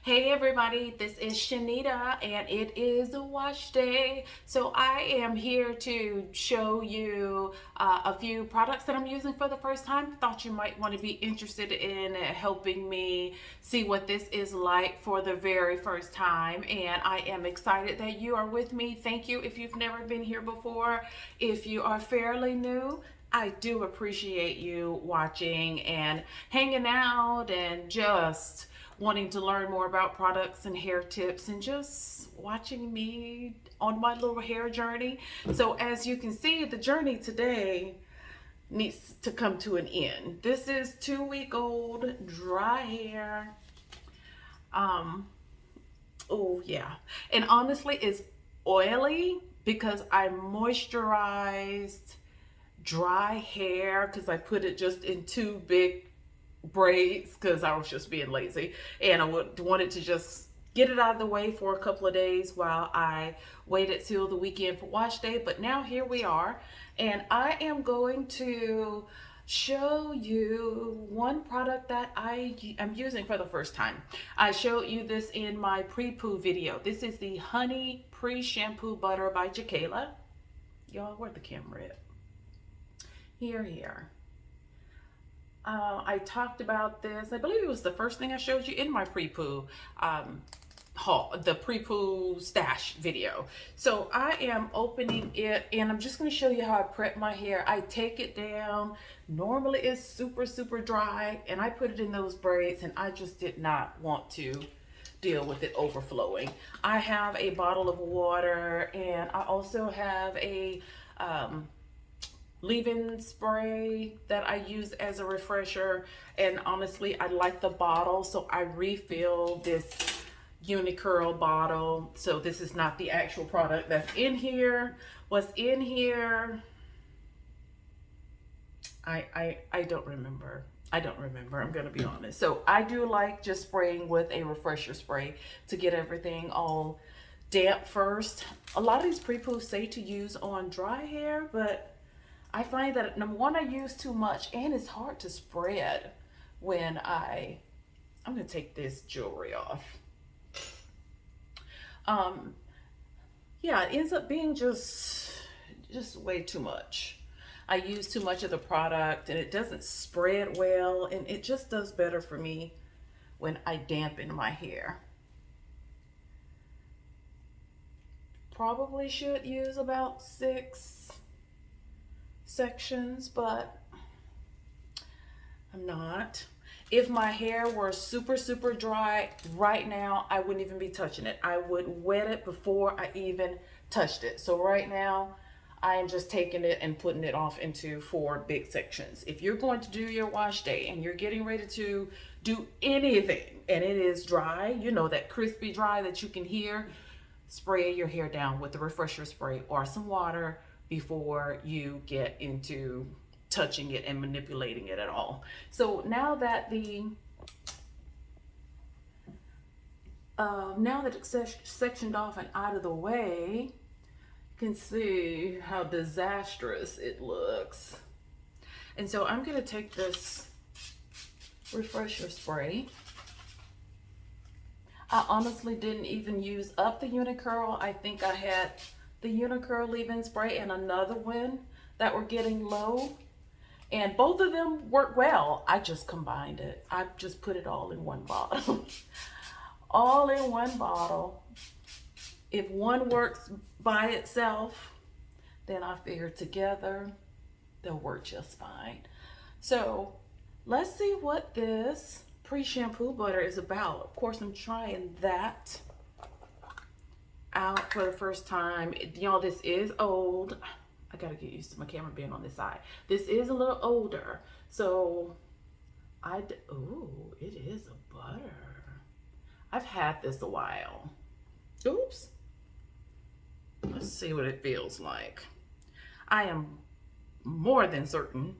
Hey everybody, this is Shanita and it is a wash day. So I am here to show you a few products that I'm using for the first time. Thought you might want to be interested in helping me see what this is like for the very first time. And I am excited that you are with me. Thank you if you've never been here before. If you are fairly new, I do appreciate you watching and hanging out and just wanting to learn more about products and hair tips and just watching me on my little hair journey. So as you can see, the journey today needs to come to an end. This is 2-week-old dry hair. Oh yeah. And honestly, it's oily because I moisturized dry hair because I put it just in two big braids because I was just being lazy and I wanted to just get it out of the way for a couple of days while I waited till the weekend for wash day. But now here we are, and I am going to show you one product that I am using for the first time. I showed you this in my pre-poo video. This is the Honey Pre-Shampoo Butter by Jakeala. Y'all, where'd the camera at? Here. I talked about this. I believe it was the first thing I showed you in my pre-poo haul, the pre-poo stash video. So I am opening it and I'm just going to show you how I prep my hair. I take it down. Normally it's super dry and I put it in those braids and I just did not want to deal with it overflowing. I have a bottle of water and I also have a leave-in spray that I use as a refresher, and honestly I like the bottle, so I refill this Unicurl bottle. So this is not the actual product that's in here. What's in here, I don't remember. I'm gonna be honest. So I do like just spraying with a refresher spray to get everything all damp first. A lot of these pre-poos say to use on dry hair, but I find that number one, I use too much and it's hard to spread when I'm gonna take this jewelry off. Yeah, it ends up being just way too much. I use too much of the product and it doesn't spread well, and it just does better for me when I dampen my hair. Probably should use about 6 sections, but I'm not. If my hair were super dry right now, I wouldn't even be touching it. I would wet it before I even touched it. So right now I am just taking it and putting it off into 4 big sections. If you're going to do your wash day and you're getting ready to do anything and it is dry, you know, that crispy dry that you can hear, spray your hair down with the refresher spray or some water before you get into touching it and manipulating it at all. So now that it's sectioned off and out of the way, you can see how disastrous it looks. And so I'm going to take this refresher spray. I honestly didn't even use up the Unicurl. I think I had the Unicurl leave-in spray and another one that were getting low, and both of them work well. I just combined it. I just put it all in one bottle. All in one bottle. If one works by itself, then I figure together they'll work just fine. So let's see what this pre-shampoo butter is about. Of course, I'm trying that out for the first time. Y'all, this is old. I gotta get used to my camera being on this side. This is a little older, so oh, it is a butter. I've had this a while. Oops. Let's see what it feels like. I am more than certain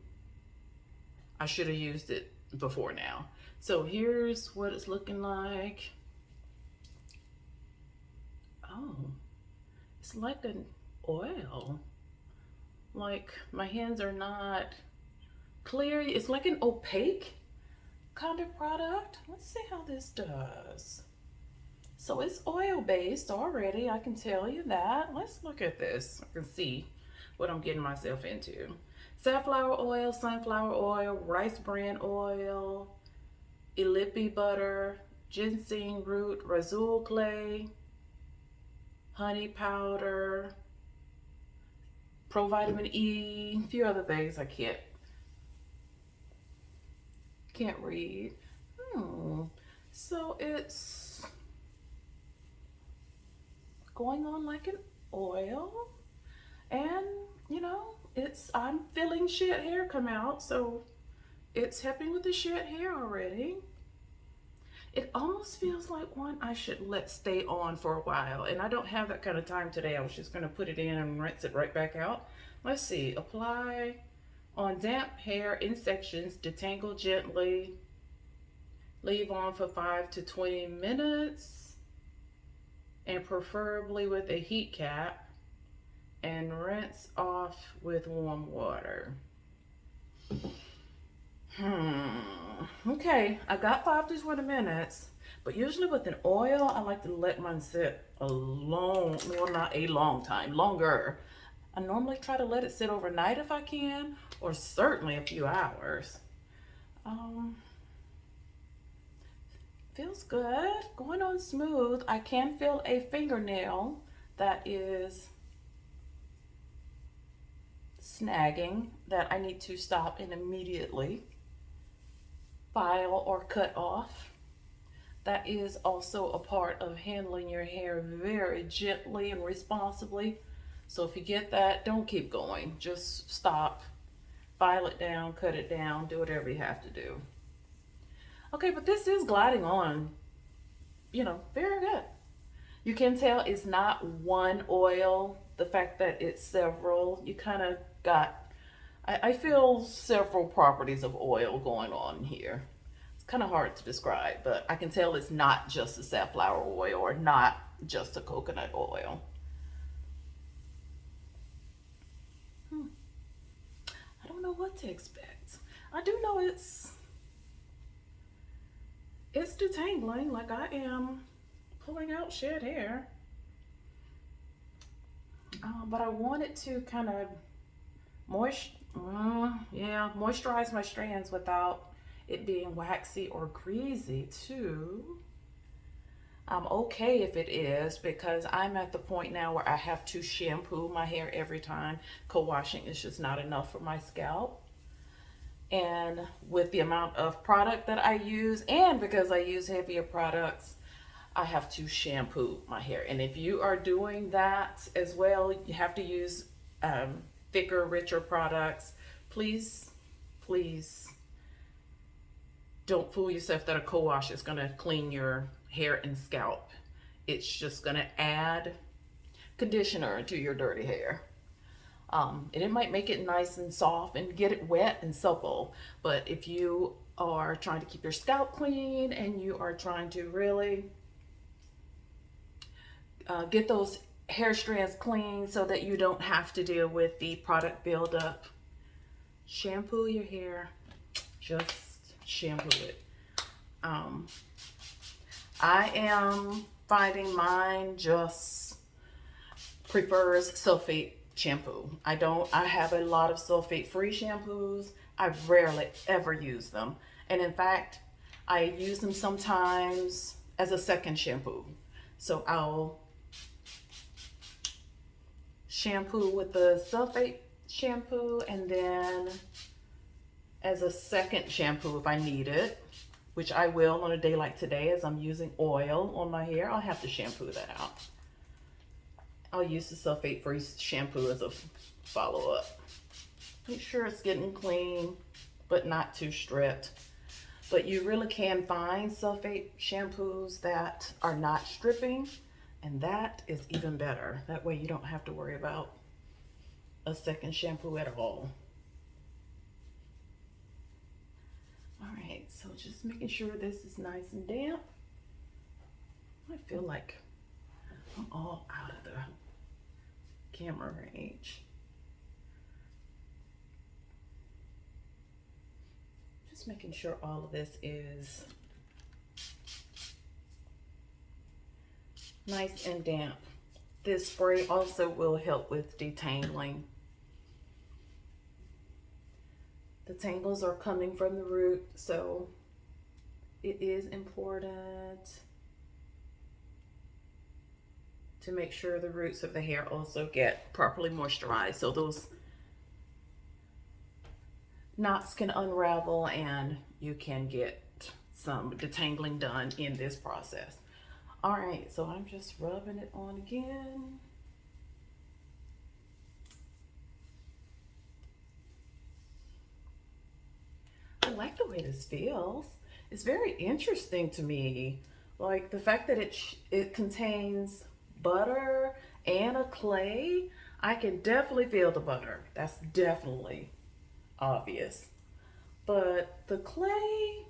I should have used it before now. So here's what it's looking like. Oh, it's like an oil. Like my hands are not clear. It's like an opaque kind of product. Let's see how this does. So it's oil based already, I can tell you that. Let's look at this. I can see what I'm getting myself into. Safflower oil, sunflower oil, rice bran oil, Ilipi butter, ginseng root, razul clay, honey powder, provitamin E, a few other things I can't read. So it's going on like an oil, and you know, I'm feeling shed hair come out, so it's helping with the shed hair already. It almost feels like one I should let stay on for a while, and I don't have that kind of time today. I was just going to put it in and rinse it right back out. Let's see. Apply on damp hair in sections, detangle gently, leave on for 5 to 20 minutes, and preferably with a heat cap, and rinse off with warm water. Okay, I got 5 to 20 minutes, but usually with an oil, I like to let mine sit well, not a long time, longer. I normally try to let it sit overnight if I can, or certainly a few hours. Feels good, going on smooth. I can feel a fingernail that is snagging that I need to stop and immediately file or cut off. That is also a part of handling your hair very gently and responsibly. So if you get that, don't keep going. Just stop, file it down, cut it down, do whatever you have to do. Okay, but this is gliding on, very good. You can tell it's not one oil. The fact that it's several, you kind of got, I feel several properties of oil going on here. It's kind of hard to describe, but I can tell it's not just a safflower oil or not just a coconut oil. I don't know what to expect. I do know it's detangling, like I am pulling out shed hair. But I want it to kind of moisturize my strands without it being waxy or greasy too. I'm okay if it is, because I'm at the point now where I have to shampoo my hair every time. Co-washing is just not enough for my scalp. And with the amount of product that I use, and because I use heavier products, I have to shampoo my hair. And if you are doing that as well, you have to use thicker, richer products. Please, please don't fool yourself that a co-wash is going to clean your hair and scalp. It's just going to add conditioner to your dirty hair. And it might make it nice and soft and get it wet and supple. But if you are trying to keep your scalp clean and you are trying to really get those hair strands clean so that you don't have to deal with the product buildup, shampoo your hair. Just shampoo it. I am finding mine just prefers sulfate shampoo. I have a lot of sulfate free shampoos. I rarely ever use them. And in fact, I use them sometimes as a second shampoo. So I'll shampoo with the sulfate shampoo, and then as a second shampoo if I need it, which I will on a day like today as I'm using oil on my hair, I'll have to shampoo that out. I'll use the sulfate-free shampoo as a follow-up. Make sure it's getting clean, but not too stripped. But you really can find sulfate shampoos that are not stripping, and that is even better. That way you don't have to worry about a second shampoo at all. All right, so just making sure this is nice and damp. I feel like I'm all out of the camera range. Just making sure all of this is nice and damp. This spray also will help with detangling. The tangles are coming from the root, so it is important to make sure the roots of the hair also get properly moisturized so those knots can unravel and you can get some detangling done in this process. All right, so I'm just rubbing it on again. I like the way this feels. It's very interesting to me. Like the fact that it contains butter and a clay. I can definitely feel the butter. That's definitely obvious. But the clay,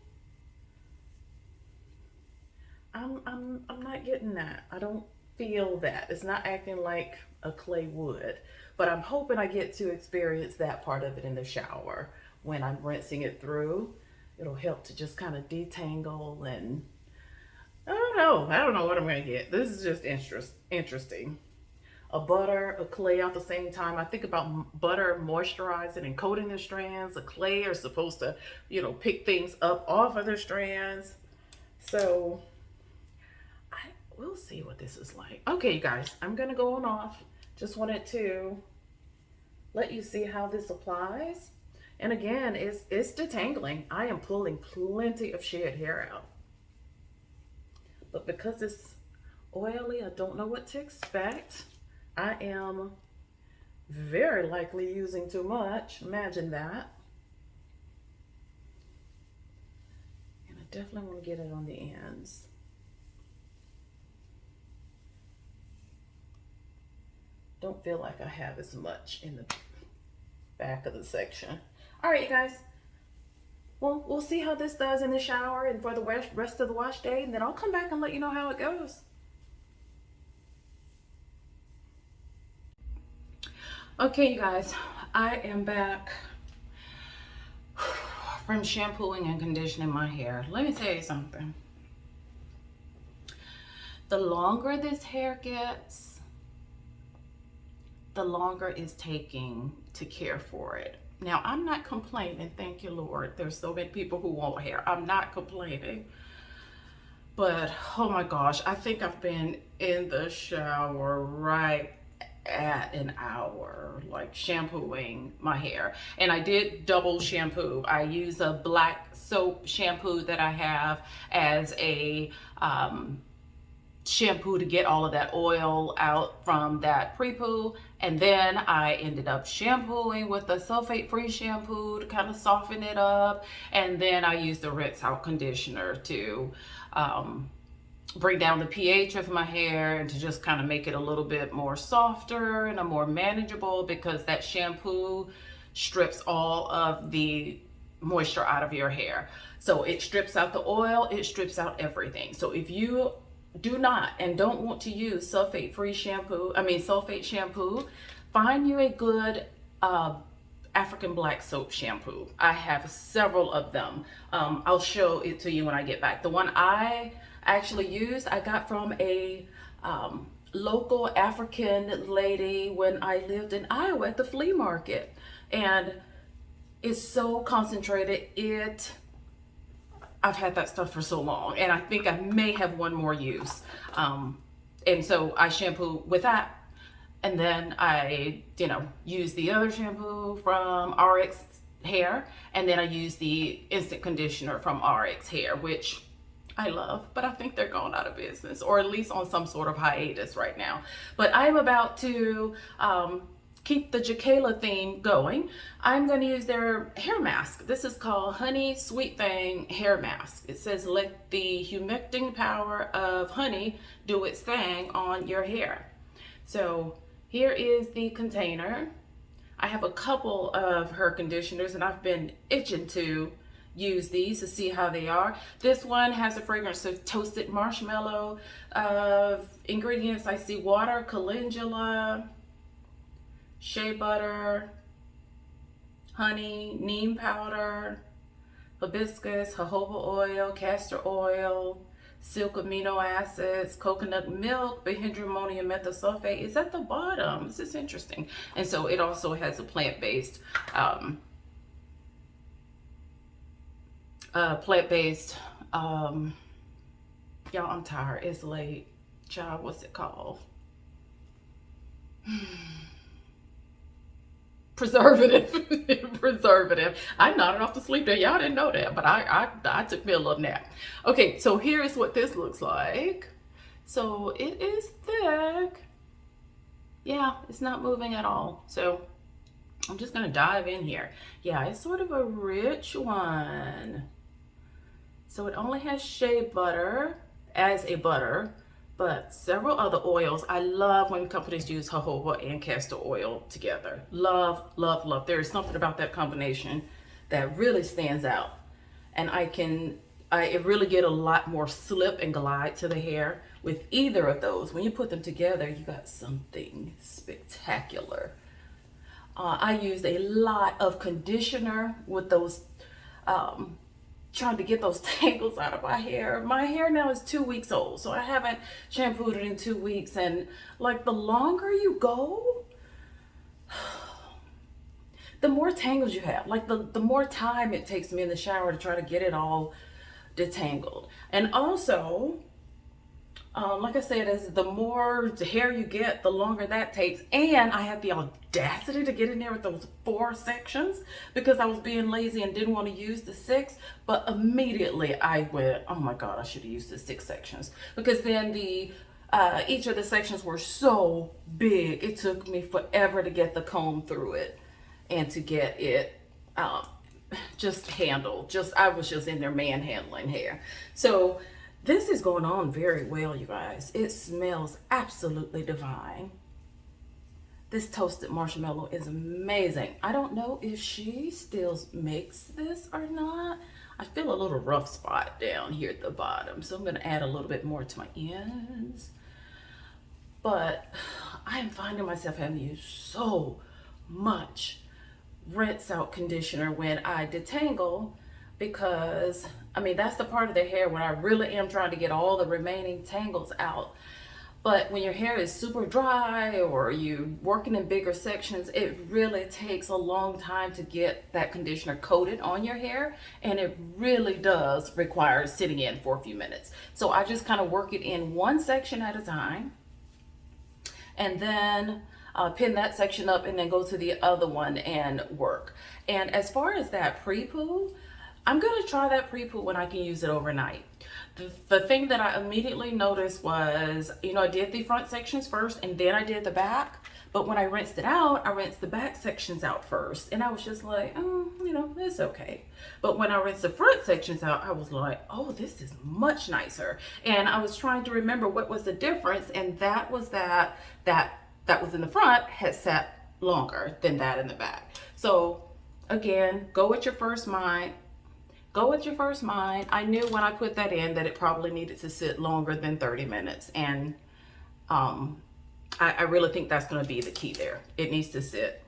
I'm not getting that. I don't feel that. It's not acting like a clay would. But I'm hoping I get to experience that part of it in the shower when I'm rinsing it through. It'll help to just kind of detangle and I don't know. I don't know what I'm gonna get. This is just interesting. A butter, a clay at the same time. I think about butter moisturizing and coating the strands. A clay are supposed to, pick things up off of the strands. So we'll see what this is like. Okay, you guys, I'm gonna go on off. Just wanted to let you see how this applies. And again, it's detangling. I am pulling plenty of shed hair out. But because it's oily, I don't know what to expect. I am very likely using too much. Imagine that. And I definitely want to get it on the ends. Don't feel like I have as much in the back of the section. All right, you guys. Well, we'll see how this does in the shower and for the rest of the wash day, and then I'll come back and let you know how it goes. Okay, you guys, I am back from shampooing and conditioning my hair. Let me tell you something. The longer this hair gets, the longer it's taking to care for it. Now, I'm not complaining, thank you, Lord. There's so many people who want hair. I'm not complaining. But, oh my gosh, I think I've been in the shower right at an hour, like shampooing my hair. And I did double shampoo. I use a black soap shampoo that I have as a shampoo to get all of that oil out from that pre-poo, and then I ended up shampooing with a sulfate-free shampoo to kind of soften it up, and then I used the rinse out conditioner to bring down the pH of my hair and to just kind of make it a little bit more softer and a more manageable, because that shampoo strips all of the moisture out of your hair. So it strips out the oil, it strips out everything. So if you do not and don't want to use sulfate shampoo, find you a good African black soap shampoo. I have several of them. I'll show it to you when I get back. The one I actually used, I got from a local African lady when I lived in Iowa at the flea market. And it's so concentrated. I've had that stuff for so long, and I think I may have one more use. And so I shampoo with that, and then I, use the other shampoo from RX Hair, and then I use the instant conditioner from RX Hair, which I love, but I think they're going out of business, or at least on some sort of hiatus right now. But I'm about to keep the Jakeala theme going. I'm going to use their hair mask. This is called Honey Sweet Thing Hair Mask. It says, let the humecting power of honey do its thing on your hair. So here is the container. I have a couple of her conditioners, and I've been itching to use these to see how they are. This one has a fragrance of toasted marshmallow. Ingredients, I see water, calendula, shea butter, honey, neem powder, hibiscus, jojoba oil, castor oil, silk amino acids, coconut milk, bihydramonium methosulfate is at the bottom. This is interesting. And so it also has a plant-based y'all, I'm tired, it's late, child, what's it called? Preservative. Preservative. I nodded off to sleep there. Y'all didn't know that, but I took me a little nap. Okay, so here is what this looks like. So it is thick. Yeah, it's not moving at all. So I'm just gonna dive in here. Yeah, it's sort of a rich one. So it only has shea butter as a butter, but several other oils. I love when companies use jojoba and castor oil together. Love, love, love. There is something about that combination that really stands out. And I really get a lot more slip and glide to the hair with either of those. When you put them together, you got something spectacular. I used a lot of conditioner with those, trying to get those tangles out of my hair. My hair now is 2 weeks old, so I haven't shampooed it in 2 weeks. And like the longer you go, the more tangles you have. Like the more time it takes me in the shower to try to get it all detangled. And also, like I said, as the more hair you get, the longer that takes. And I had the audacity to get in there with those 4 sections because I was being lazy and didn't want to use the 6. But immediately I went, oh my God, I should have used the 6 sections, because then each of the sections were so big. It took me forever to get the comb through it and to get it just handled. I was just in there manhandling hair. So this is going on very well, you guys. It smells absolutely divine. This toasted marshmallow is amazing. I don't know if she still makes this or not. I feel a little rough spot down here at the bottom, so I'm gonna add a little bit more to my ends. But I am finding myself having to use so much rinse out conditioner when I detangle, because I mean, that's the part of the hair when I really am trying to get all the remaining tangles out. But when your hair is super dry or you're working in bigger sections, it really takes a long time to get that conditioner coated on your hair. And it really does require sitting in for a few minutes. So I just kind of work it in one section at a time, and then pin that section up and then go to the other one and work. And as far as that pre-poo, I'm gonna try that pre-poo when I can use it overnight. The thing that I immediately noticed was, I did the front sections first and then I did the back. But when I rinsed it out, I rinsed the back sections out first. And I was just like, it's okay. But when I rinsed the front sections out, I was like, oh, this is much nicer. And I was trying to remember what was the difference. And that was that was in the front had sat longer than that in the back. So again, go with your first mind. Go with your first mind. I knew when I put that in that it probably needed to sit longer than 30 minutes. And I really think that's going to be the key there. It needs to sit,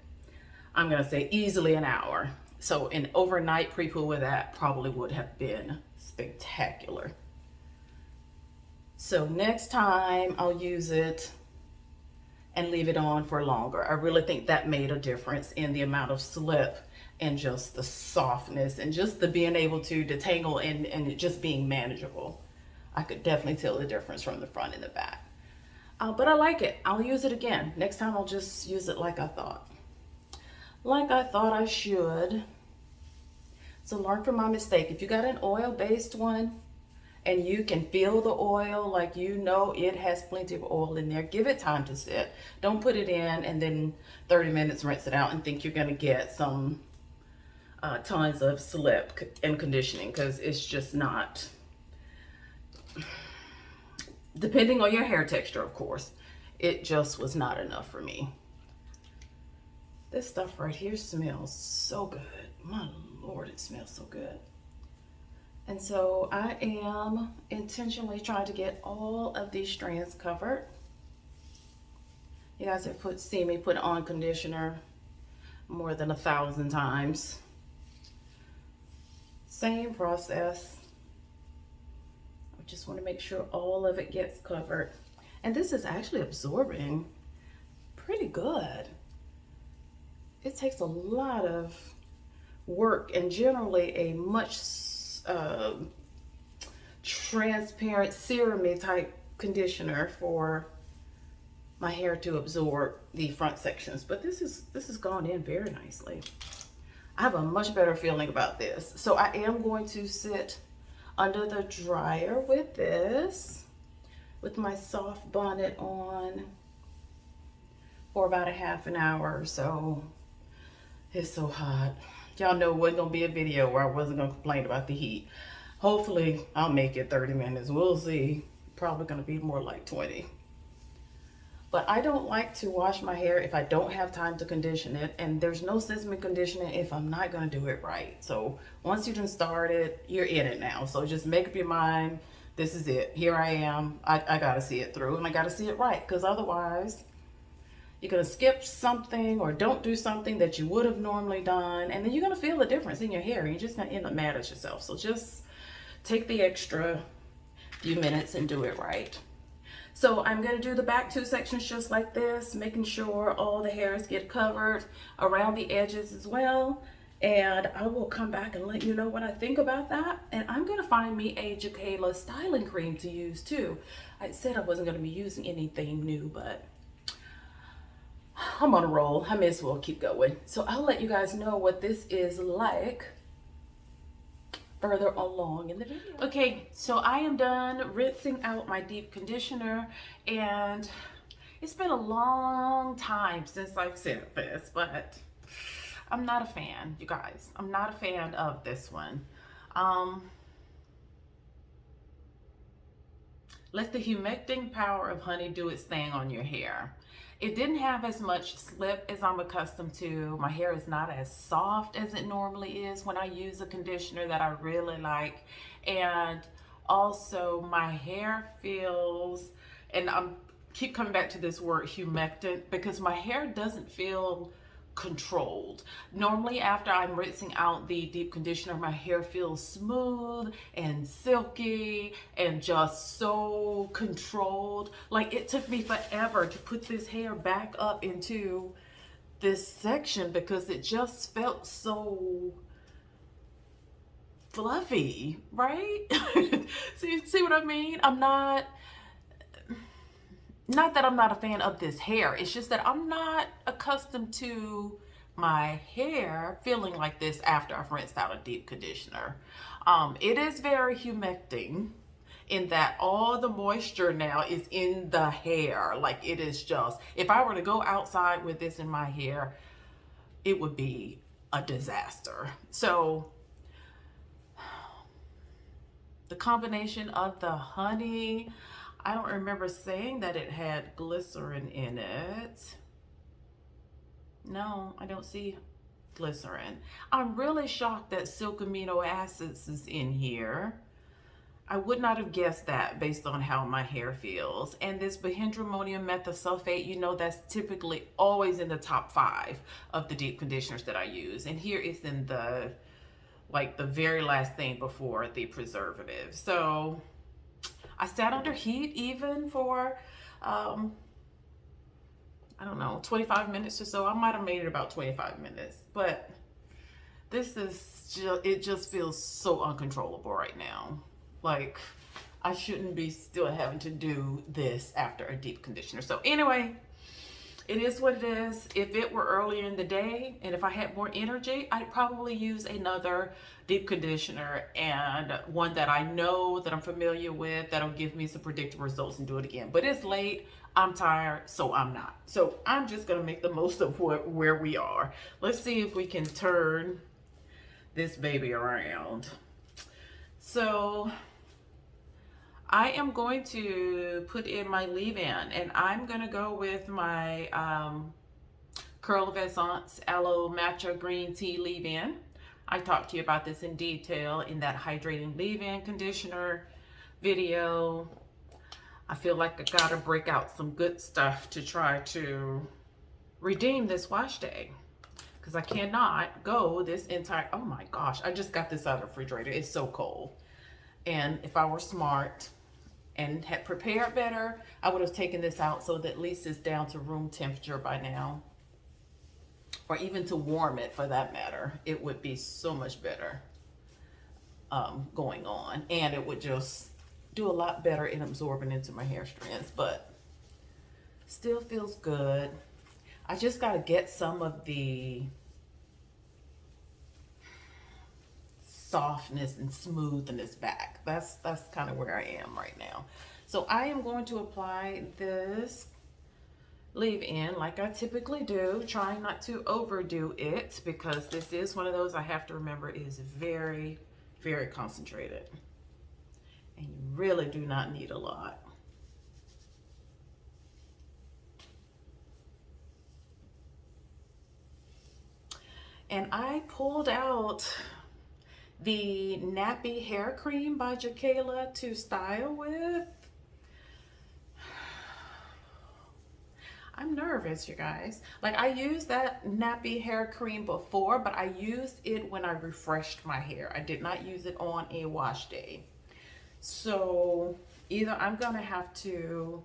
I'm going to say, easily an hour. So an overnight pre-poo with that probably would have been spectacular. So next time I'll use it and leave it on for longer. I really think that made a difference in the amount of slip and just the softness and just the being able to detangle and it just being manageable. I could definitely tell the difference from the front and the back. But I like it. I'll use it again. Next time I'll just use it like I thought. Like I thought I should. So learn from my mistake. If you got an oil-based one and you can feel the oil, like it has plenty of oil in there, give it time to sit. Don't put it in and then 30 minutes rinse it out and think you're gonna get some tons of slip and conditioning, because it's just not, depending on your hair texture, of course, it just was not enough for me. This stuff right here smells so good. My Lord, it smells so good. And so I am intentionally trying to get all of these strands covered. You guys have seen me put on conditioner more than 1,000 times. Same process. just want to make sure all of it gets covered. And this is actually absorbing pretty good. It takes a lot of work and generally a much transparent serum-y type conditioner for my hair to absorb the front sections. But this has gone in very nicely. I have a much better feeling about this. So I am going to sit under the dryer with this, with my soft bonnet on, for about a half an hour or so. It's so hot. Y'all know it wasn't gonna be a video where I wasn't gonna complain about the heat. Hopefully I'll make it 30 minutes. We'll see. Probably gonna be more like 20. But I don't like to wash my hair if I don't have time to condition it, and there's no sense in conditioning if I'm not gonna do it right. So once you done started, you're in it now. So just make up your mind, this is it. Here I am. I gotta see it through, and I gotta see it right, because otherwise you're gonna skip something or don't do something that you would have normally done, and then you're gonna feel the difference in your hair, and you're just gonna end up mad at yourself. So just take the extra few minutes and do it right. So I'm going to do the back two sections just like this, making sure all the hairs get covered around the edges as well. And I will come back and let you know what I think about that. And I'm going to find me a Jakeala styling cream to use too. I said I wasn't going to be using anything new, but I'm on a roll. I may as well keep going. So I'll let you guys know what this is like further along in the video. Okay, so I am done rinsing out my deep conditioner, and it's been a long time since I've said this, but I'm not a fan, you guys. I'm not a fan of this one. Let the humecting power of honey do its thing on your hair. It didn't have as much slip as I'm accustomed to. My hair is not as soft as it normally is when I use a conditioner that I really like. And also my hair feels, and I'm keep coming back to this word humectant, because my hair doesn't feel controlled. Normally after I'm rinsing out the deep conditioner, my hair feels smooth and silky and just so controlled. Like it took me forever to put this hair back up into this section because it just felt so fluffy, right? See what I mean? I'm not that I'm not a fan of this hair. It's just that I'm not accustomed to my hair feeling like this after I've rinsed out a deep conditioner. It is very humecting in that all the moisture now is in the hair. Like it is just, if I were to go outside with this in my hair, it would be a disaster. So the combination of the honey, I don't remember saying that it had glycerin in it. No, I don't see glycerin. I'm really shocked that silk amino acids is in here. I would not have guessed that based on how my hair feels. And this bihydramonium methosulfate, you know, that's typically always in the top 5 of the deep conditioners that I use. And here it's in the, like the very last thing before the preservative. So I sat under heat even for, I don't know, 25 minutes or so. I might have made it about 25 minutes, but this is just, it just feels so uncontrollable right now. Like I shouldn't be still having to do this after a deep conditioner. So anyway, it is what it is. If it were earlier in the day and if I had more energy, I'd probably use another deep conditioner, and one that I know that I'm familiar with that'll give me some predictable results and do it again. But it's late, I'm tired, so I'm not. So I'm just gonna make the most of where we are. Let's see if we can turn this baby around. So I am going to put in my leave-in, and I'm going to go with my Curl of Essence Aloe Matcha Green Tea leave-in. I talked to you about this in detail in that hydrating leave-in conditioner video. I feel like I got to break out some good stuff to try to redeem this wash day, because I cannot go this entire, oh my gosh, I just got this out of the refrigerator. It's so cold. And if I were smart, and had prepared better, I would have taken this out so that at least it's down to room temperature by now. Or even to warm it for that matter. It would be so much better going on. And it would just do a lot better in absorbing into my hair strands. But still feels good. I just got to get some of the softness and smoothness back. That's kind of where I am right now. So I am going to apply this leave-in like I typically do, trying not to overdo it because this is one of those I have to remember is very, very concentrated. And you really do not need a lot. And I pulled out the Nappy Hair Cream by Jakeala to style with. I'm nervous, you guys. Like, I used that Nappy Hair Cream before, but I used it when I refreshed my hair. I did not use it on a wash day. So either I'm gonna have to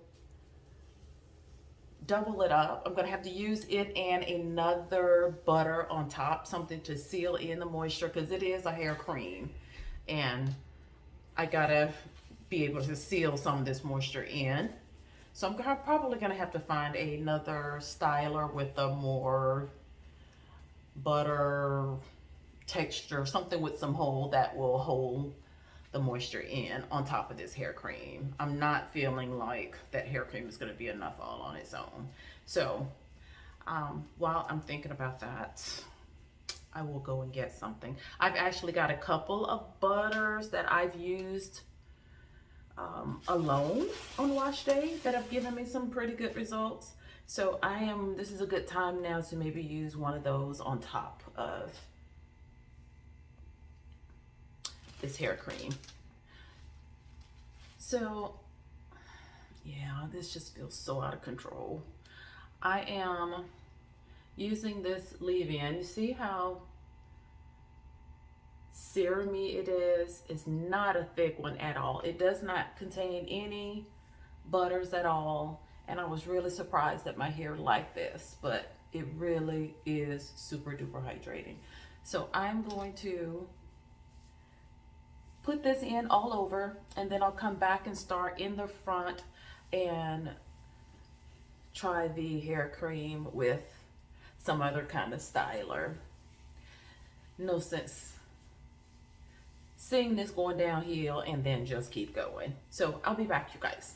double it up. I'm gonna have to use it and another butter on top, something to seal in the moisture, because it is a hair cream and I gotta be able to seal some of this moisture in. So I'm probably gonna have to find another styler with a more butter texture, something with some hold that will hold the moisture in on top of this hair cream. I'm not feeling like that hair cream is going to be enough all on its own. So while I'm thinking about that, I will go and get something. I've actually got a couple of butters that I've used alone on wash day that have given me some pretty good results. So this is a good time now to maybe use one of those on top of this hair cream. So yeah, this just feels so out of control. I am using this leave-in. You see how serumy it is? It's not a thick one at all. It does not contain any butters at all. And I was really surprised that my hair liked this, but it really is super duper hydrating. So I'm going to put this in all over, and then I'll come back and start in the front and try the hair cream with some other kind of styler. No sense seeing this going downhill and then just keep going. So I'll be back, you guys.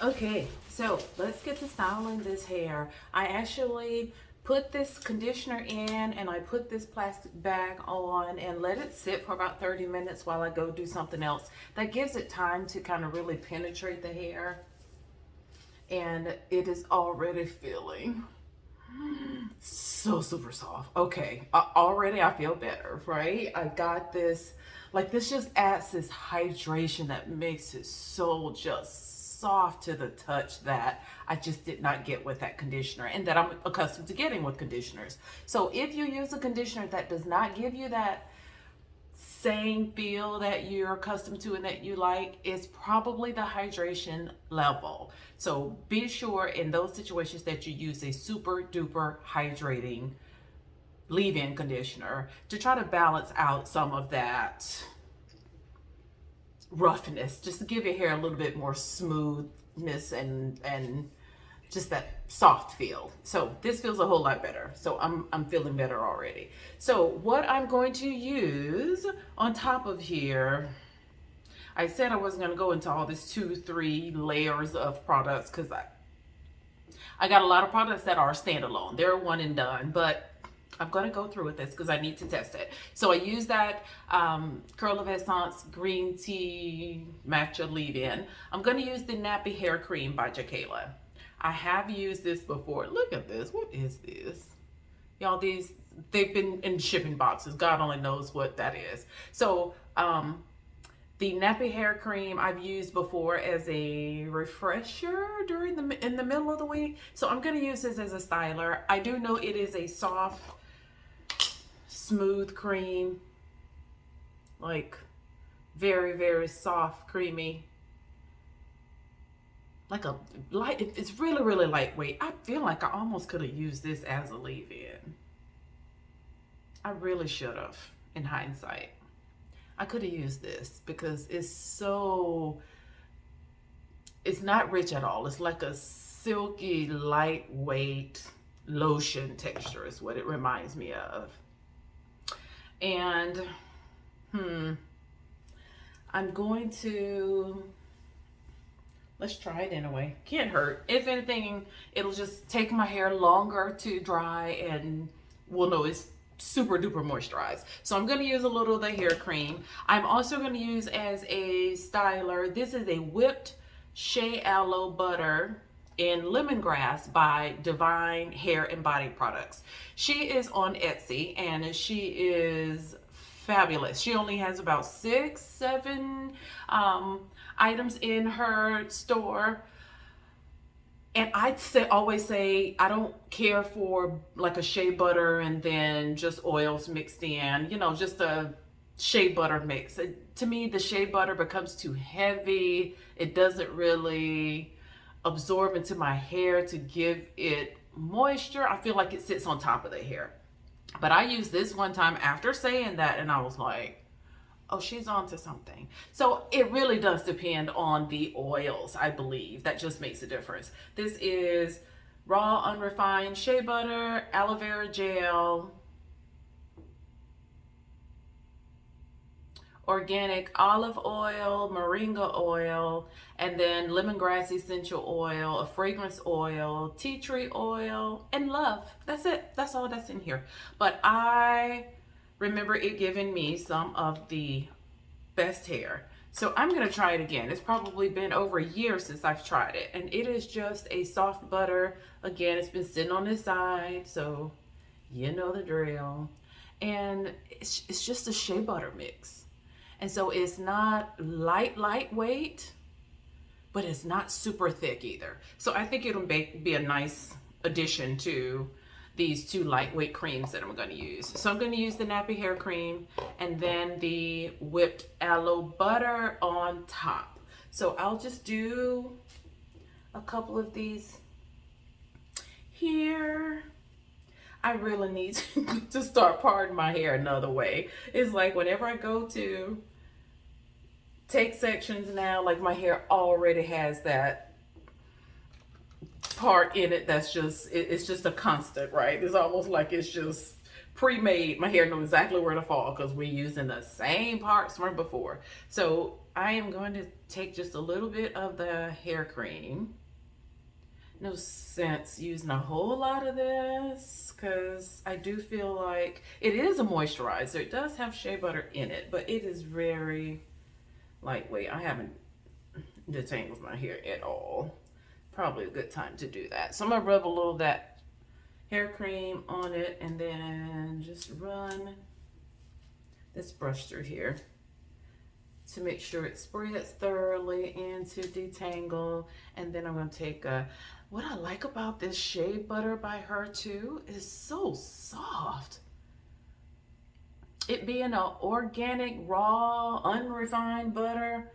Okay, so let's get to styling this hair. I actually put this conditioner in and I put this plastic bag on and let it sit for about 30 minutes while I go do something else. That gives it time to kind of really penetrate the hair. And it is already feeling so super soft. Okay, already I feel better, right? I got this, like this just adds this hydration that makes it so just soft to the touch that I just did not get with that conditioner and that I'm accustomed to getting with conditioners. So if you use a conditioner that does not give you that same feel that you're accustomed to and that you like, it's probably the hydration level. So be sure in those situations that you use a super duper hydrating leave-in conditioner to try to balance out some of that roughness, just to give your hair a little bit more smoothness and just that soft feel. So this feels a whole lot better. So I'm feeling better already. So what I'm going to use on top of here, I said I wasn't going to go into all this 2-3 layers of products because I got a lot of products that are standalone. They're one and done, but I'm going to go through with this because I need to test it. So I use that Curl of Essence Green Tea Matcha Leave-In. I'm going to use the Nappy Hair Cream by Jakeala. I have used this before. Look at this. What is this? Y'all, they've been in shipping boxes. God only knows what that is. So the Nappy Hair Cream I've used before as a refresher in the middle of the week. So I'm going to use this as a styler. I do know it is a soft, smooth cream, like very, very soft, creamy like a light. It's really, really lightweight. I feel like I almost could have used this as a leave-in. I really should have, in hindsight. I could have used this because it's not rich at all. It's like a silky, lightweight lotion texture is what it reminds me of. And, I'm going to, let's try it anyway. Can't hurt. If anything, it'll just take my hair longer to dry and we'll know it's super duper moisturized. So I'm going to use a little of the hair cream. I'm also going to use as a styler, this is a whipped shea aloe butter in lemongrass by Divine Hair and Body Products. She is on Etsy and she is fabulous. She only has about 6-7 items in her store. And always say I don't care for like a shea butter and then just oils mixed in, just a shea butter mix. To me, the shea butter becomes too heavy. It doesn't really absorb into my hair to give it moisture. I feel like it sits on top of the hair. But I used this one time after saying that and I was like, oh, she's onto something. So it really does depend on the oils, I believe. That just makes a difference. This is raw unrefined shea butter, aloe vera gel, organic olive oil, moringa oil, and then lemongrass essential oil, a fragrance oil, tea tree oil, and love. That's it. That's all that's in here. But I remember it giving me some of the best hair. So I'm going to try it again. It's probably been over a year since I've tried it. And it is just a soft butter. Again, it's been sitting on this side, so you know the drill. And it's just a shea butter mix. And so it's not lightweight, but it's not super thick either. So I think it'll be a nice addition to these two lightweight creams that I'm going to use. So I'm going to use the nappy hair cream and then the whipped aloe butter on top. So I'll just do a couple of these here. I really need to start parting my hair another way. It's like whenever I go to take sections now, like my hair already has that part in it that's it's just a constant, right? It's almost like it's just pre-made. My hair knows exactly where to fall because we're using the same parts from before. So I am going to take just a little bit of the hair cream. No sense using a whole lot of this because I do feel like it is a moisturizer. It does have shea butter in it, but it is very lightweight. I haven't detangled my hair at all. Probably a good time to do that. So I'm gonna rub a little of that hair cream on it and then just run this brush through here to make sure it spreads thoroughly and to detangle. And then I'm gonna take what I like about this shea butter by her too is so soft. It being an organic, raw, unrefined butter,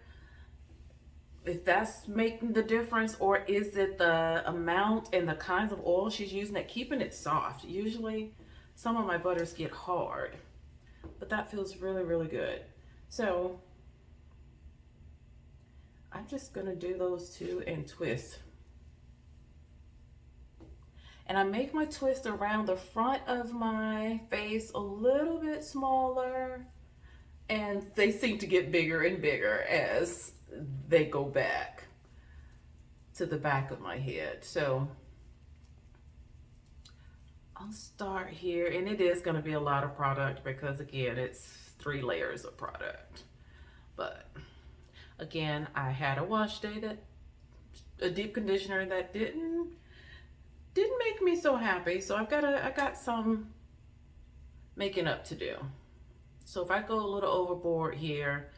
if that's making the difference, or is it the amount and the kinds of oil she's using that keeping it soft? Usually some of my butters get hard, but that feels really, really good. So I'm just gonna do those two and twist. And I make my twist around the front of my face a little bit smaller, and they seem to get bigger and bigger as they go back to the back of my head. So I'll start here, and it is going to be a lot of product because again it's 3 layers of product. But again, I had a wash day, a deep conditioner that didn't make me so happy, so I got some making up to do. So if I go a little overboard here,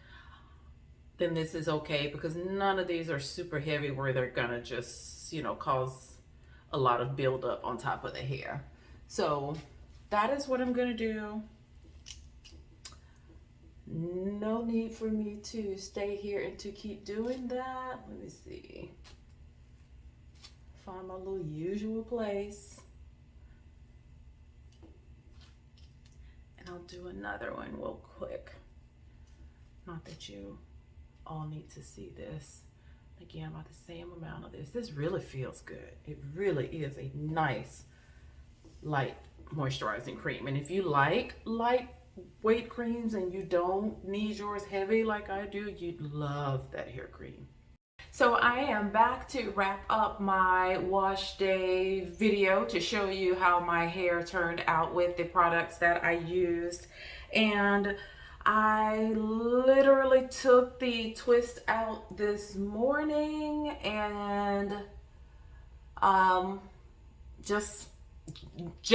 then this is okay because none of these are super heavy where they're gonna just, cause a lot of buildup on top of the hair. So that is what I'm gonna do. No need for me to stay here and to keep doing that. Let me see. find my little usual place. And I'll do another one real quick. Not that you all need to see this. Again, about the same amount of this. This really feels good. It really is a nice, light moisturizing cream. And if you like lightweight creams and you don't need yours heavy like I do, you'd love that hair cream. So I am back to wrap up my wash day video to show you how my hair turned out with the products that I used. And I literally took the twist out this morning and just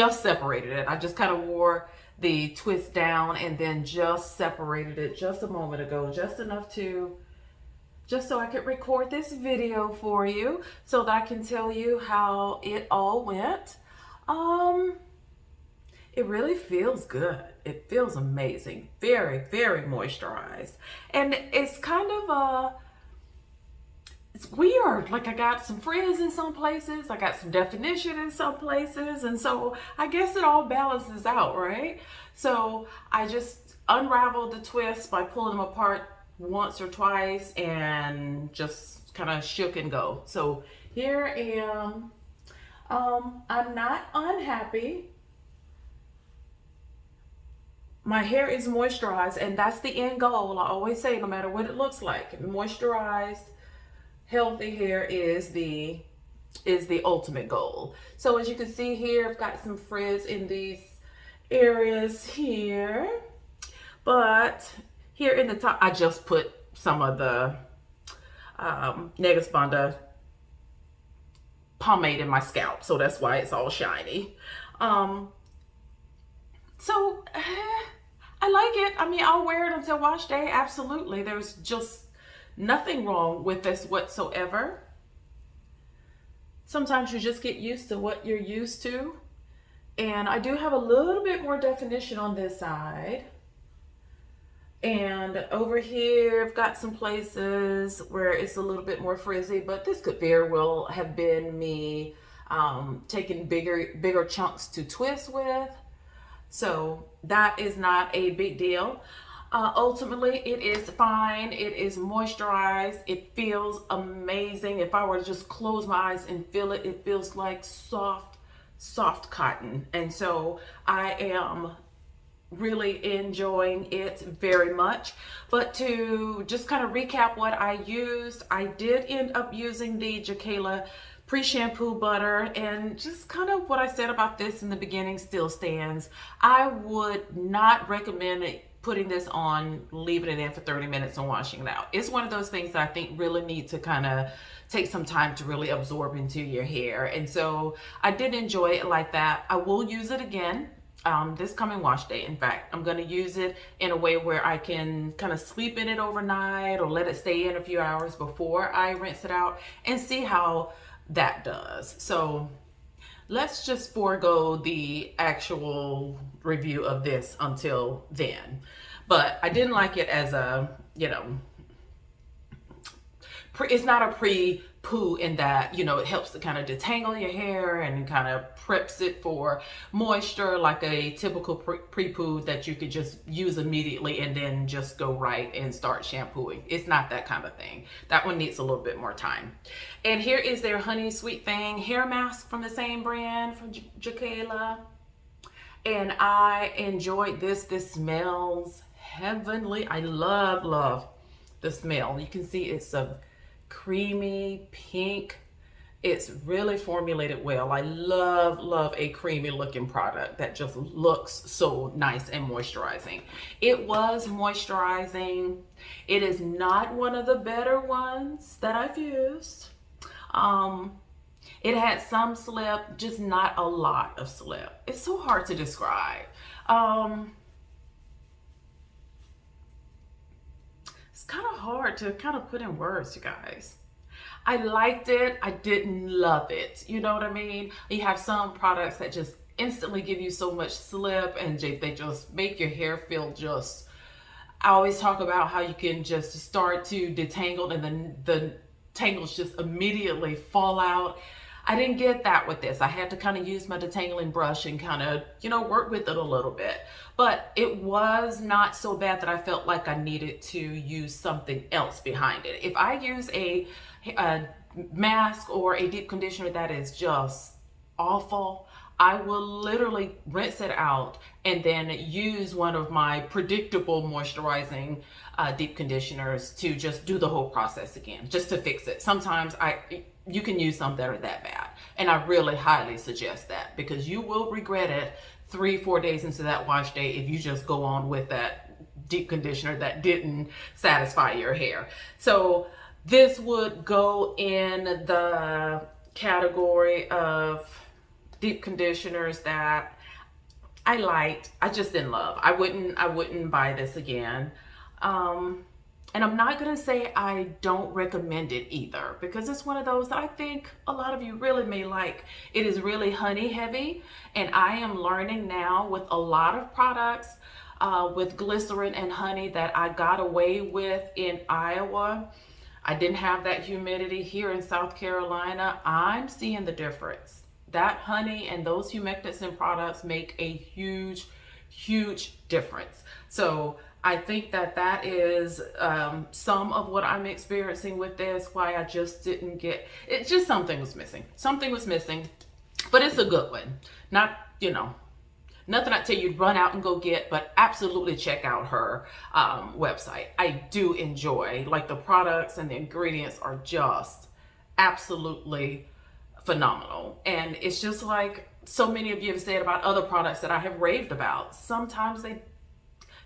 separated it. I just kind of wore the twist down and then just separated it just a moment ago, just enough to just so I could record this video for you so that I can tell you how it all went. It really feels good. It feels amazing. Very, very moisturized. And it's kind of it's weird. Like I got some frizz in some places. I got some definition in some places. And so I guess it all balances out, right? So I just unraveled the twists by pulling them apart once or twice and just kind of shook and go. So here I am. I'm not unhappy. My hair is moisturized, and that's the end goal. I always say, no matter what it looks like, moisturized, healthy hair is the ultimate goal. So as you can see here, I've got some frizz in these areas here, but here in the top, I just put some of the Negasponda pomade in my scalp, so that's why it's all shiny. So I like it. I mean, I'll wear it until wash day. Absolutely. There's just nothing wrong with this whatsoever. Sometimes you just get used to what you're used to. And I do have a little bit more definition on this side. And over here, I've got some places where it's a little bit more frizzy, but this could very well have been me taking bigger chunks to twist with. So that is not a big deal. Ultimately, it is fine. It is moisturized. It feels amazing. If I were to just close my eyes and feel it, it feels like soft cotton. And so I am really enjoying it very much. But to just kind of recap what I used, I did end up using the Jakeala pre-shampoo butter, and just kind of what I said about this in the beginning still stands. I would not recommend putting this on, leaving it in for 30 minutes and washing it out. It's one of those things that I think really need to kind of take some time to really absorb into your hair. And so I did enjoy it like that. I will use it again this coming wash day. In fact, I'm going to use it in a way where I can kind of sleep in it overnight or let it stay in a few hours before I rinse it out and see how that does. So let's just forego the actual review of this until then. But I didn't like it as a, it's not a pre-poo in that, it helps to kind of detangle your hair and kind of preps it for moisture like a typical pre-poo that you could just use immediately and then just go right and start shampooing. It's not that kind of thing. That one needs a little bit more time. And here is their Honey Sweet Thing hair mask from the same brand, from Jakeala. And I enjoyed this. This smells heavenly. I love the smell. You can see it's a creamy pink. It's really formulated well. I love a creamy looking product that just looks so nice and moisturizing. It was moisturizing. It is not one of the better ones that I've used. It had some slip, just not a lot of slip. It's so hard to describe. It's kind of hard to kind of put in words, you guys. I liked it. I didn't love it. You know what I mean? You have some products that just instantly give you so much slip and they just make your hair feel just, I always talk about how you can just start to detangle and then the tangles just immediately fall out. I didn't get that with this. I had to kind of use my detangling brush and kind of, work with it a little bit. But it was not so bad that I felt like I needed to use something else behind it. If I use a mask or a deep conditioner that is just awful, I will literally rinse it out and then use one of my predictable moisturizing deep conditioners to just do the whole process again, just to fix it. Sometimes you can use some that are that bad, and I really highly suggest that, because you will regret it 3-4 days into that wash day if you just go on with that deep conditioner that didn't satisfy your hair. So this would go in the category of deep conditioners that I liked, I just didn't love. I wouldn't buy this again. And I'm not gonna say I don't recommend it either, because it's one of those that I think a lot of you really may like. It is really honey heavy, and I am learning now with a lot of products with glycerin and honey that I got away with in Iowa. I didn't have that humidity here in South Carolina. I'm seeing the difference. That honey and those humectants and products make a huge, huge difference. So I think that is some of what I'm experiencing with this, why I just didn't get it. Just something was missing. Something was missing, but it's a good one. Not, nothing I tell you run out and go get, but absolutely check out her website. I do enjoy, like, the products and the ingredients are just absolutely phenomenal. And it's just like so many of you have said about other products that I have raved about. Sometimes they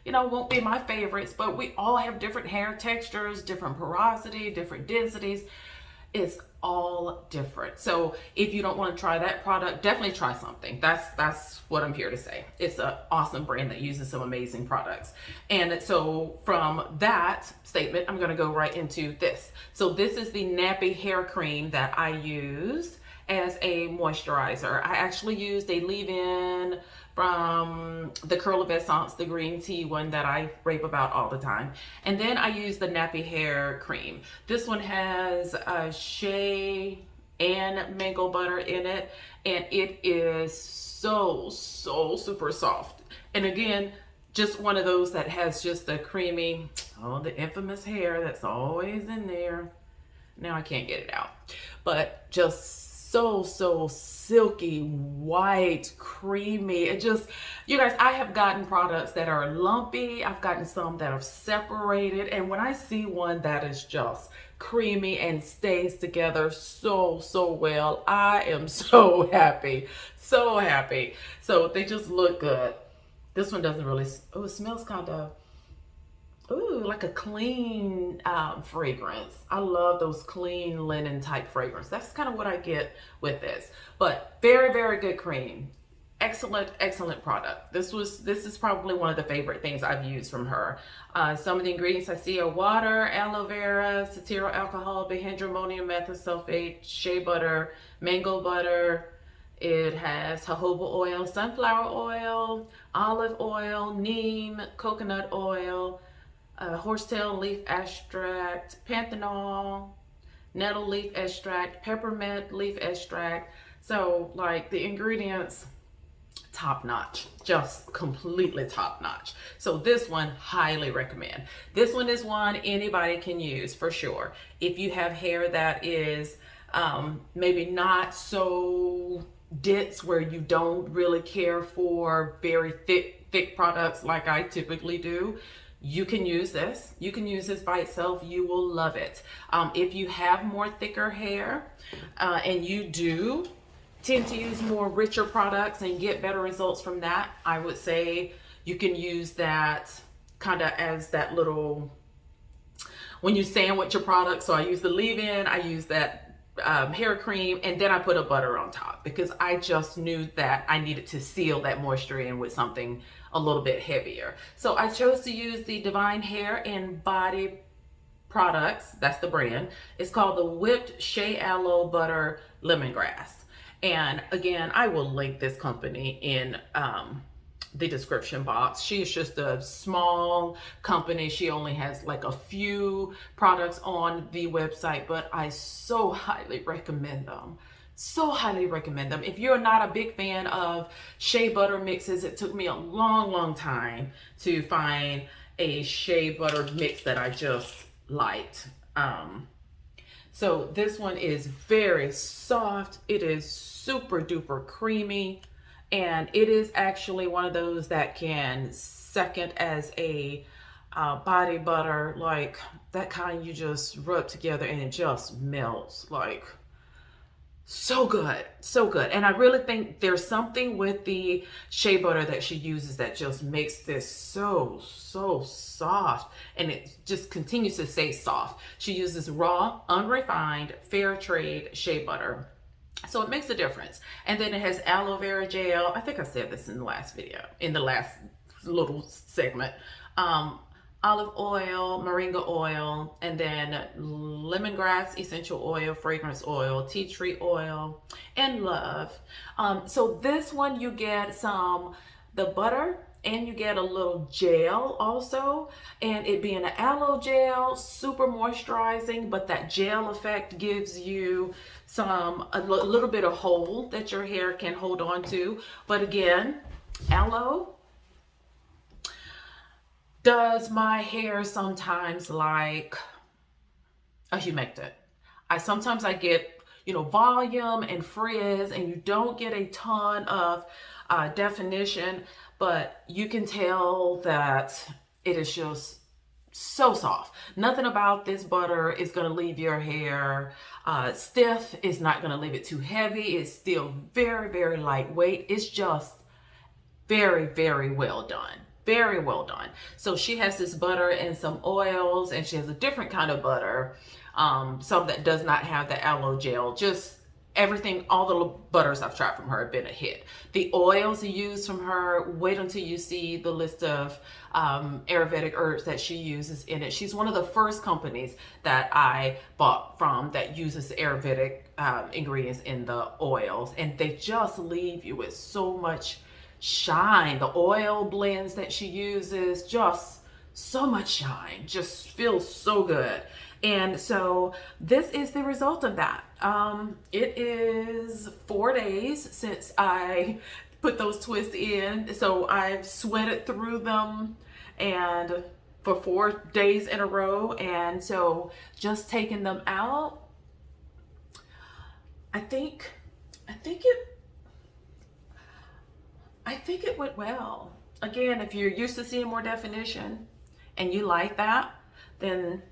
won't be my favorites, but we all have different hair textures, different porosity, different densities. It's all different. So if you don't want to try that product, definitely try something. That's what I'm here to say. It's an awesome brand that uses some amazing products. And so from that statement, I'm going to go right into this. So this is the nappy hair cream that I used as a moisturizer. I actually used a leave-in from the Curl of Essence, the green tea one that I rave about all the time. And then I used the nappy hair cream. This one has shea and mango butter in it, and it is so super soft. And again, just one of those that has just the creamy, the infamous hair that's always in there. Now I can't get it out, but just so silky, white, creamy. It just, you guys, I have gotten products that are lumpy. I've gotten some that are separated. And when I see one that is just creamy and stays together so well, I am so happy, so happy. So they just look good. This one doesn't really, it smells kind of, like a clean fragrance. I love those clean linen type fragrance. That's kind of what I get with this. But very good cream. Excellent product. This is probably one of the favorite things I've used from her. Some of the ingredients I see are water, aloe vera, cetyl alcohol, bihydramonium methosulfate, shea butter, mango butter. It has jojoba oil, sunflower oil, olive oil, neem, coconut oil, horsetail leaf extract, panthenol, nettle leaf extract, peppermint leaf extract. So, like, the ingredients, top notch, just completely top notch. So this one, highly recommend. This one is one anybody can use for sure. If you have hair that is maybe not so dense, where you don't really care for very thick products like I typically do, you can use this. You can use this by itself. You will love it. If you have more thicker hair and you do tend to use more richer products and get better results from that, I would say you can use that kind of as that little, when you sandwich your product. So I use the leave-in, I use that hair cream, and then I put a butter on top, because I just knew that I needed to seal that moisture in with something a little bit heavier. So I chose to use the Divine Hair and Body Products. That's the brand. It's called the Whipped Shea Aloe Butter Lemongrass. And again, I will link this company in the description box. She is just a small company. She only has like a few products on the website, but I so highly recommend them. So highly recommend them. If you're not a big fan of shea butter mixes, it took me a long time to find a shea butter mix that I just liked. So this one is very soft. It is super duper creamy. And it is actually one of those that can second as a body butter, like that kind you just rub together and it just melts. Like, so good, so good. And I really think there's something with the shea butter that she uses that just makes this so soft, and it just continues to stay soft. She uses raw, unrefined, fair trade shea butter. So it makes a difference. And then it has aloe vera gel. I think I said this in the last video, in the last little segment. Um, Olive oil, moringa oil, and then lemongrass essential oil, fragrance oil, tea tree oil, and love. So this one you get the butter, and you get a little gel also, and it being an aloe gel, super moisturizing, but that gel effect gives you a little bit of hold that your hair can hold on to. But again, aloe does my hair sometimes like a humectant. Sometimes I get, volume and frizz, and you don't get a ton of definition, but you can tell that it is just so soft. Nothing about this butter is going to leave your hair stiff. It's not going to leave it too heavy. It's still very lightweight. It's just very well done. Very well done. So she has this butter and some oils, and she has a different kind of butter, some that does not have the aloe gel. Just everything, all the butters I've tried from her have been a hit. The oils you use from her, wait until you see the list of Ayurvedic herbs that she uses in it. She's one of the first companies that I bought from that uses Ayurvedic ingredients in the oils, and they just leave you with so much shine. The oil blends that she uses, just so much shine, just feels so good. And so this is the result of that. It is 4 days since I put those twists in, so I've sweated through them and for 4 days in a row, and so just taking them out, I think it went well. Again, if you're used to seeing more definition and you like that, then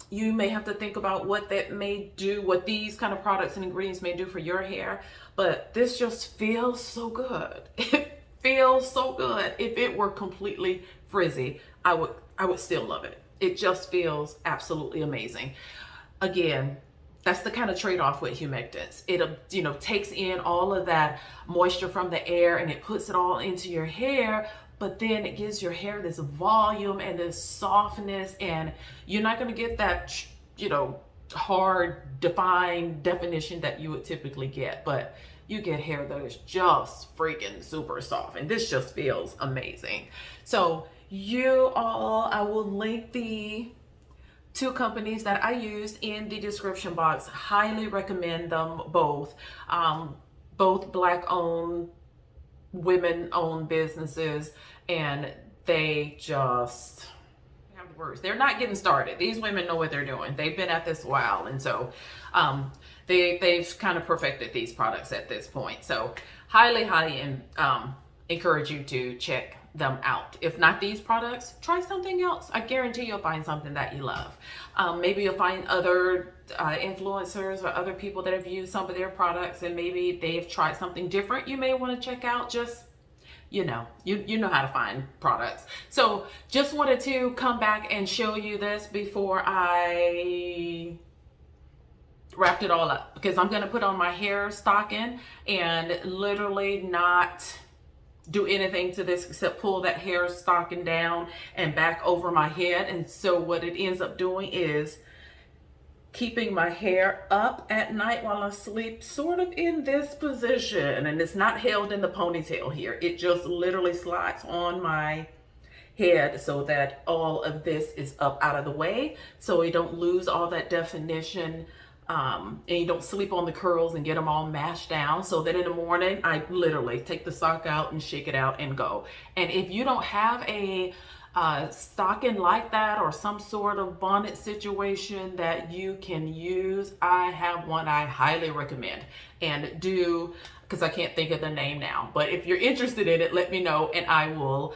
you may have to think about what that may do, what these kind of products and ingredients may do for your hair. But this just feels so good. It feels so good. If it were completely frizzy, I would still love it. It just feels absolutely amazing. Again, that's the kind of trade-off with humectants. It takes in all of that moisture from the air and it puts it all into your hair, but then it gives your hair this volume and this softness, and you're not going to get that hard defined definition that you would typically get, but you get hair that is just freaking super soft, and this just feels amazing. So I will link the 2 companies that I used in the description box. Highly recommend them both. Both Black owned, women owned businesses, and they just have the words. They're not getting started. These women know what they're doing. They've been at this a while, and so they've kind of perfected these products at this point. So highly encourage you to check them out. If not these products, try something else. I guarantee you'll find something that you love. Maybe you'll find other influencers or other people that have used some of their products, and maybe they've tried something different you may want to check out. Just you know how to find products. So just wanted to come back and show you this before I wrapped it all up, because I'm going to put on my hair stocking and literally not do anything to this except pull that hair stocking down and back over my head. And so what it ends up doing is keeping my hair up at night while I sleep, sort of in this position, and it's not held in the ponytail here. It just literally slides on my head so that all of this is up out of the way, so we don't lose all that definition and you don't sleep on the curls and get them all mashed down. So then in the morning, I literally take the sock out and shake it out and go. And if you don't have a stocking like that or some sort of bonnet situation that you can use, I have one I highly recommend. And do, because I can't think of the name now, but if you're interested in it, let me know and I will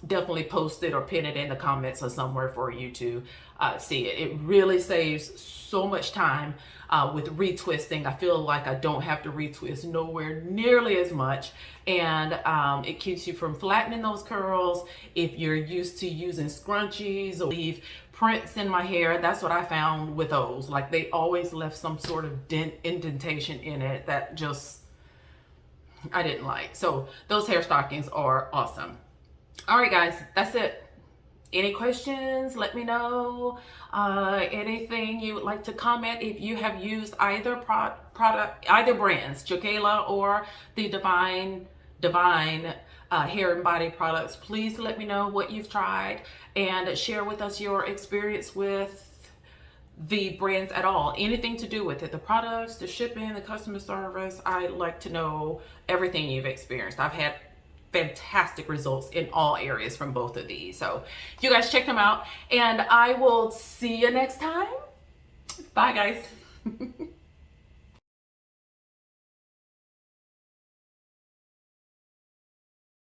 definitely post it or pin it in the comments or somewhere for you to see it. It really saves so much time with retwisting. I feel like I don't have to retwist nowhere nearly as much, and it keeps you from flattening those curls. If you're used to using scrunchies or leave prints in my hair, that's what I found with those. Like they always left some sort of indentation in it that just I didn't like. So those hair stockings are awesome. All right, guys, that's it. Any questions? Let me know. Anything you would like to comment if you have used either product, either brands, Jakeala or the Divine hair and body products. Please let me know what you've tried and share with us your experience with the brands at all. Anything to do with it, the products, the shipping, the customer service. I'd like to know everything you've experienced. I've had fantastic results in all areas from both of these. So you guys check them out and I will see you next time. Bye guys.